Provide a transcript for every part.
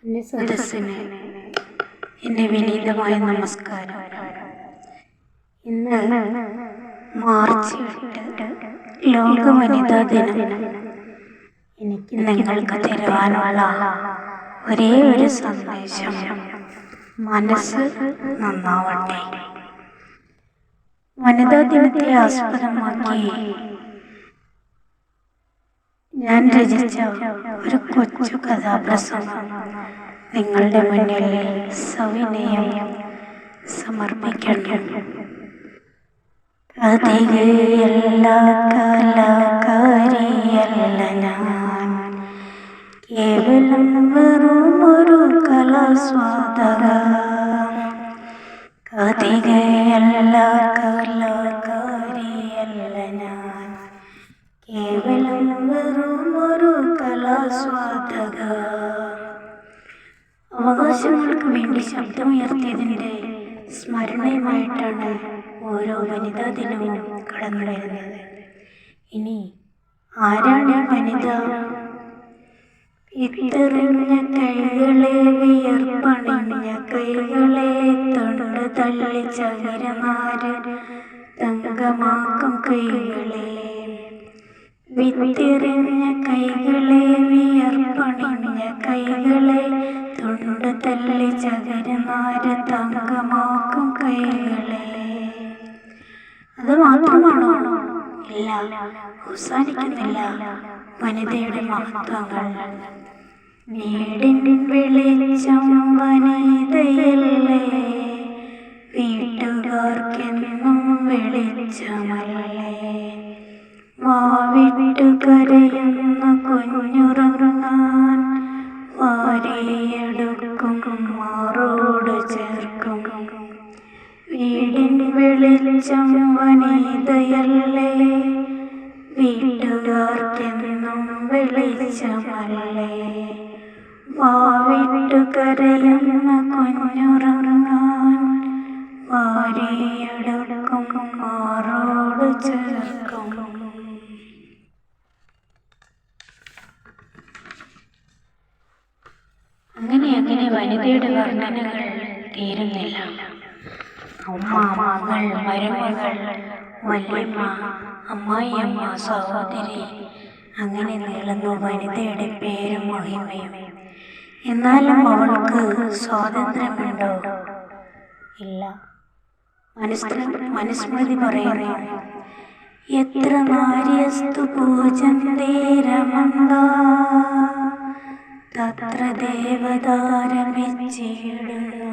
എൻ്റെ സദസ്സിന് എൻ്റെ വിനീതമായ നമസ്കാരം. ഇന്ന് മാർച്ച് 8 ലോക വനിതാ ദിനം. എനിക്ക് നിങ്ങൾക്ക് തരുവാനുള്ള ഒരേ ഒരു സന്ദേശം, മനസ്സ് നന്നാവട്ടെ. വനിതാ ദിനത്തെ ആസ്പദമാക്കി ഞാൻ രചിച്ച ഒരു കൊച്ചു കഥാപ്രസംഗം നിങ്ങളുടെ മുന്നിൽ സവിനയം സമർപ്പിക്കുന്നു. കഥയില്ല, കലാകാരിയല്ല ഞാൻ, കേവലം വെറുമൊരു കലാസ്വാദക. കഥയില്ല, കലാകാരിയല്ല ഞാൻ, കേവലം വെറുമൊരു കലാസ്വാദക. അവകാശങ്ങൾക്ക് വേണ്ടി ശബ്ദമുയർത്തിയതിൻ്റെ സ്മരണയുമായിട്ടാണ് ഓരോ വനിതാ ദിനവും കടന്നു വരുന്നത്. ഇനി ആരാണ് വനിത? ഇത്തെറിഞ്ഞ കൈകളെ, വിയർപ്പണിഞ്ഞ കൈകളെ, തൊണ്ട് തള്ളി ചകിരനാര് തങ്കമാക്കും കൈകളെ. വിത്തെറിഞ്ഞ കൈകളെ, വിയർപ്പണിഞ്ഞ കൈകളെ, തൊണ്ട് തള്ളി ചകിരനാര് തങ്കമാക്കും കൈകളെ. അത് മാത്രമാണോ? ഇല്ല, അവസാനിക്കുന്നില്ല വനിതയുടെ മഹത്വങ്ങൾ. വീടിൻ വെളിച്ചം വനിതയല്ലേ, വീട്ടുകാർക്കെന്നും വെളിച്ചമല്ലേ. വാവിട്ടു കരയുന്ന കുഞ്ഞുറങ്ങാൻ വാരിയെടുക്കും, മാറോട് ചേർക്കും. വീടിൻ വെളിച്ചം വനിതയല്ലേ, വീട്ടുകാർക്കെന്നും വെളിച്ചമല്ലേ. വാവിട്ടു കരയുന്ന കുഞ്ഞുറങ്ങാൻ വാരിയെടുക്കും, മാറോട് ചേർക്കും. അങ്ങനെ വനിതയുടെ വർണ്ണനകൾ തീരുന്നില്ല. അമ്മ, മകൾ, മരുമകൾ, വല്യമ്മ, അമ്മായിയമ്മ, സഹോദരി, അങ്ങനെ നീളുന്നു വനിതയുടെ പേരും മഹിമയും. എന്നാലും അവൾക്ക് സ്വാതന്ത്ര്യമുണ്ടോ? ഇല്ല. മനുസ്മൃതി പറയുന്നു, എത്ര നാര്യസ്തു പൂജന്തേ രമന്താ, തത്ര ദേവതാരമിച്ചിടുന്നു.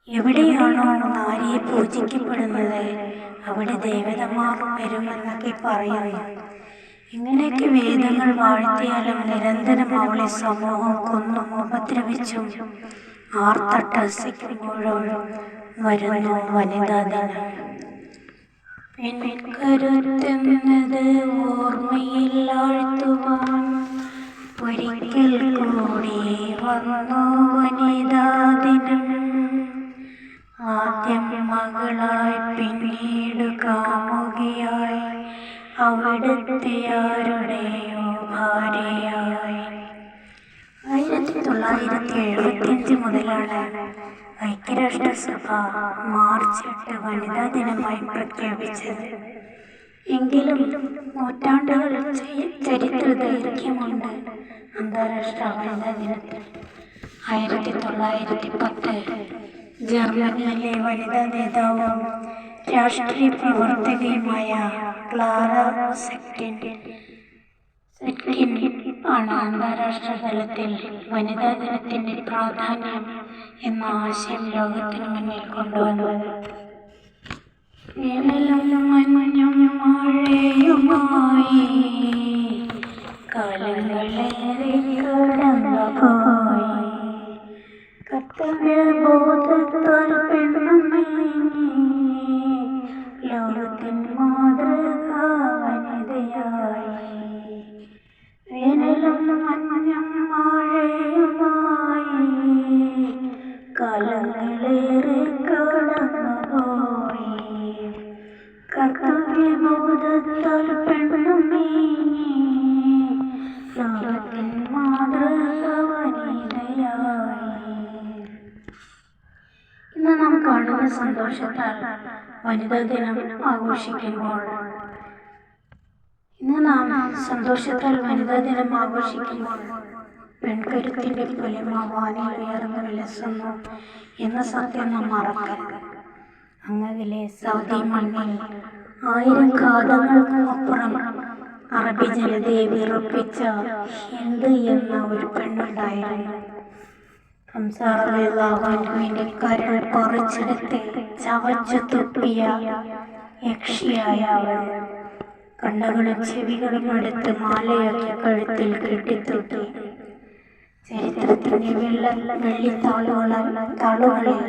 എവിടെയാണോ നാരിയെ പൂജിക്കപ്പെടുന്നത് അവിടെ ദേവതമാർ വരുമെന്നൊക്കെ പറയുന്നു. ഇങ്ങനെയൊക്കെ വേദങ്ങൾ വാഴ്ത്തിയാലും നിരന്തരം അവളെ സമൂഹം കൊന്നും ഉപദ്രവിച്ചും ആർത്തട്ടഹസിക്കുമ്പോഴും വരുന്നു വനിതാ ദിനം. പെൺകരുത്തെന്നത് ഓർമ്മയിൽ ആഴ്ത്തുവാൻ ഒരിക്കൽ കൂടി വന്നു വനിതാ ദിനം. ആദ്യം മകളായി, പിന്നീട് കാമുകിയായി, അവിടുത്തെ ആരുടെയോ ഭാര്യയായി. 1975 മുതലാണ് ഐക്യരാഷ്ട്രസഭ മാർച്ച് 8 വനിതാ ദിനമായി പ്രഖ്യാപിച്ചത്. എങ്കിലും നൂറ്റാണ്ടുകൾ ചരിത്ര ദൈർഘ്യമുണ്ട് അന്താരാഷ്ട്ര വനിതാ ദിനത്തിൽ. 1910 ജർമ്മനിയിലെ വനിതാ നേതാവും രാഷ്ട്രീയ പ്രവർത്തകയുമായ ക്ലാര സെറ്റ്കിൻ ആണ് അന്താരാഷ്ട്ര തലത്തിൽ വനിതാ ദിനത്തിൻ്റെ പ്രാധാന്യം എന്ന ആശയം ലോകത്തിന് മുന്നിൽ കൊണ്ടുവന്നത്. വേനലും മഞ്ഞും മഴയുമായി കാലങ്ങളേറെ കടന്നുപോയി. കർത്തവ്യബോധത്താൽ പെണ്ണുമേ ലോകത്തിൻ മാതൃക വനിതയായി. വേനലും മഞ്ഞും മഴയുമായി കാലങ്ങളേറെ കടന്നുപോയി. കർത്തവ്യബോധത്താൽ പെണ്ണുമേ ലോകത്തിൻ മാതൃക സന്തോഷത്താൽ വനിതാ ദിനം ആഘോഷിക്കുമ്പോൾ പെൺകരുത്തിന്റെ പൊലിമ വാനിൽ ഉയർന്നു വിലസുന്നു എന്ന സത്യം നാം മറക്കരുത്. അങ്ങകലെ സൗദി മണ്ണിൽ 1000 ഘാതങ്ങൾക്കുമപ്പുറം അറബി ജനതയെ വിറപ്പിച്ച ഹിന്ദ് എന്ന ഒരു പെണ്ണുണ്ടായിരുന്നു. ഹംസ റളിയല്ലാഹു അൻഹുവിന്റെ കരൾ പറിച്ചെടുത്ത് ചവച്ചു തുപ്പിയ യക്ഷിയായ അവൾ കണ്ണുകളും ചെവികളും എടുത്ത് മാലയാക്കി കഴുത്തിൽ കെട്ടിത്തൂക്കി. ചരിത്രത്തിന്റെ വെള്ളിത്താളുകളിൽ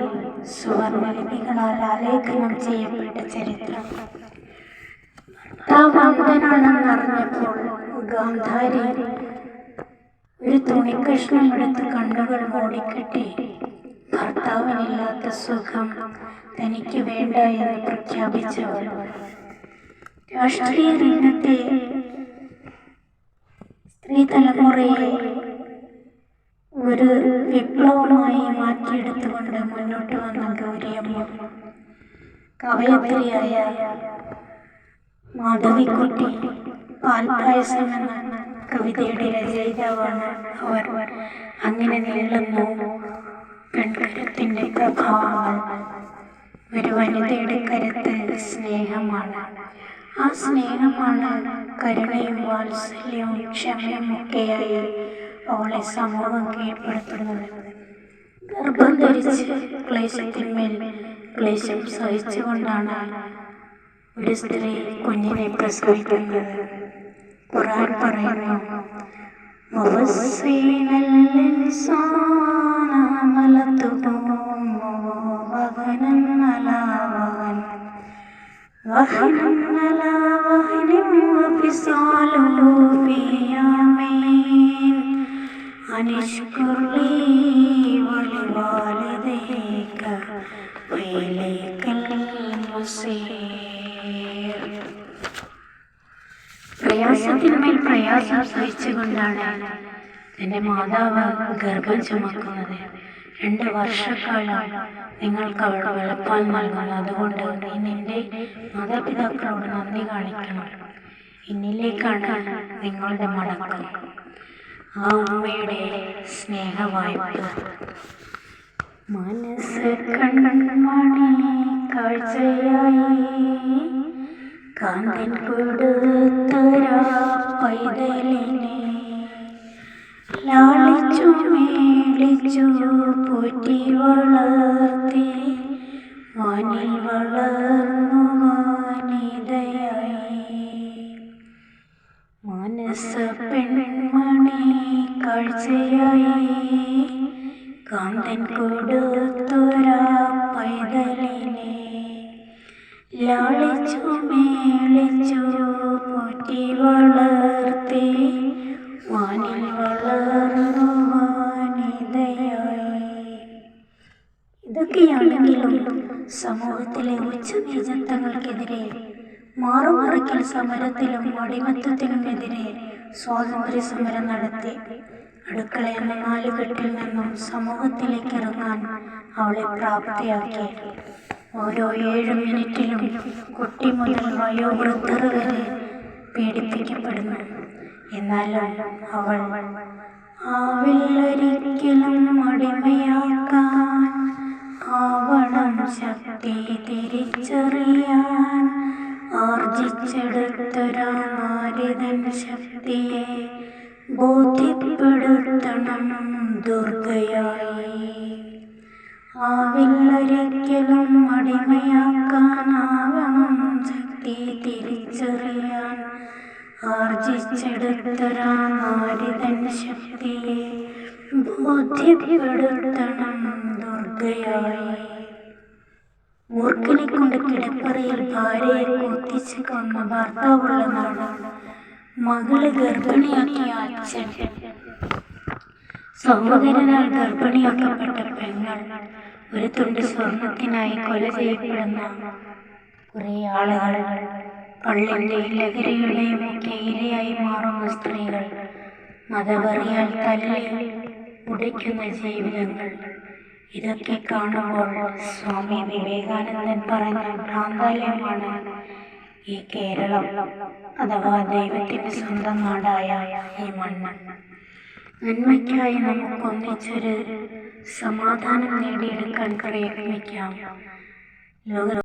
സുവർണ ലിപികളാൽ ആലേഖനം ചെയ്യപ്പെട്ട ചരിത്രം. ഭർത്താവന്തനാണെന്നറിഞ്ഞപ്പോൾ ഗാന്ധാരി ഒരു തുണിക്കഷ്ണം എടുത്ത് കണ്ണുകൾ മൂടിക്കെട്ടി ഭർത്താവിനില്ലാത്ത സുഖം തനിക്ക് വേണ്ട എന്ന് പ്രഖ്യാപിച്ചവൾ രാഷ്ട്രീയ രംഗത്തെ സ്ത്രീ തലമുറയെ ഒരു വിപ്ലവമായി മാറ്റിയെടുത്തുകൊണ്ട് മുന്നോട്ട് വന്ന ഗൗരിയമ്മ കവയത്രിയായ മാധവിക്കുട്ടി പാൽപായസം എന്ന കവിതയുടെ രചയിതാവാണ് അവർ. അങ്ങനെ നീളുന്നു പെൺകരുത്തിന്റെ പ്രഭാവങ്ങൾ. ഒരു വനിതയുടെ കരുത്ത് സ്നേഹമാണ്. ആ സ്നേഹമാണ് കരുണയും വാത്സല്യവും ക്ഷമയും ഒക്കെയായി അവളെ സമൂഹം കീഴ്പ്പെടുത്തുന്നത്. ഗർഭം ധരിച്ച് ക്ലേശത്തിന്മേൽ ക്ലേശം സഹിച്ചുകൊണ്ടാണ് ഒരു സ്ത്രീ കുഞ്ഞിനെ പ്രസവിക്കുന്നത്. ഖുർആൻ പറയുന്നു, പ്രയാസത്തിന്മേൽ പ്രയാസം സഹിച്ചുകൊണ്ടാണ് എൻ്റെ മാതാവ് ഗർഭം ചുമക്കുന്നത്. 2 വർഷക്കാലം നിങ്ങൾക്ക് അവൾ വെളുപ്പാൽ നൽകുന്നു. അതുകൊണ്ട് നീ നിന്റെ മാതാപിതാക്കളോട് നന്ദി കാണിക്കണം. എന്നിലേക്കാണ് നിങ്ങളുടെ മടക്കം. ആ അമ്മയുടെ സ്നേഹവായ്പ. മനസ്സ് കൺമണി കാഴ്ചയായി കാന്തൻ കൊടുത്തൊരാ പൈതലിനെ ലാളിച്ചു മേളിച്ചു പോറ്റി വളർത്തി വാനിൽ വളർന്നു വാനിതയായി. മനസ്സ് പെൺമണി കാഴ്ചയായി കാന്തൻ കൊടുത്തൊരാ പൈതലിനെ ലാളിച്ചു മേളിച്ചു പോറ്റി വളർത്തി വാനിൽ വളർന്നു വാനിതയായി. ഇതൊക്കെയാണെങ്കിലും സമൂഹത്തിലെ ഉച്ചനീചത്വങ്ങൾക്കെതിരെ മാറുമറിക്കൽ സമരത്തിലും അടിമത്തത്തിനുമെതിരെ സ്വാതന്ത്ര്യ സമരം നടത്തി. അടുക്കള എന്ന 4 കെട്ടിൽ നിന്നും സമൂഹത്തിലേക്ക് ഇറങ്ങാൻ അവളെ പ്രാപ്തിയാക്കി. ഓരോ 7 മിനിറ്റിലും കുട്ടി മുതൽ വയോവൃദ്ധർ വരെ പീഡിപ്പിക്കപ്പെടുന്നു. എന്നാലും അവൾ ആവില്ലൊരിക്കലും അടിമയാക്കാൻ ആവണം ശക്തി തിരിച്ചറിയാൻ ആർജിച്ചെടുത്തൊരാ നാരിതൻ ശക്തിയെ ബോധ്യപ്പെടുത്തണം ദുർഗയായി. ആവില്ലൊരിക്കലും അടിമയാക്കാനാവണം ശക്തി തിരിച്ചറിയാൻ ആർജിച്ചെടുത്തൊരാ നാരിതൻ ശക്തിയെ ബോധ്യപ്പെടുത്തണം ദുർഗയായി. മൂർഖനെ കൊണ്ട് കിടപ്പറയിൽ ഭാര്യയെ കുത്തിച്ച് കൊന്ന ഭർത്താവുള്ള നാട്, മകളെ ഗർഭിണിയാക്കിയ അച്ഛൻ, സഹോദരനാൽ ഗർഭിണിയാക്കപ്പെട്ട പെങ്ങൾ, ഒരു തുണ്ട് സ്വർണത്തിനായി കൊല ചെയ്യപ്പെടുന്ന കുറെ ആളുകൾ, പള്ളിൻ്റെയും ലഹരിയുടെയും ഒക്കെ ഇരയായി മാറുന്ന സ്ത്രീകൾ, മതവെറിയാൽ തല്ലി ഉടയ്ക്കുന്ന ജീവിതങ്ങൾ, ഇതൊക്കെ കാണുമ്പോൾ സ്വാമി വിവേകാനന്ദൻ പറഞ്ഞ ഭ്രാന്താലയമാണ് ഈ കേരളം, അഥവാ ദൈവത്തിന്റെ സ്വന്തം നാടായ ഈ മണ്ണ്. നന്മയ്ക്കായി നമുക്കൊന്നിച്ചൊരു സമാധാനം നേടിയെടുക്കാൻ പ്രയത്നിക്കാം.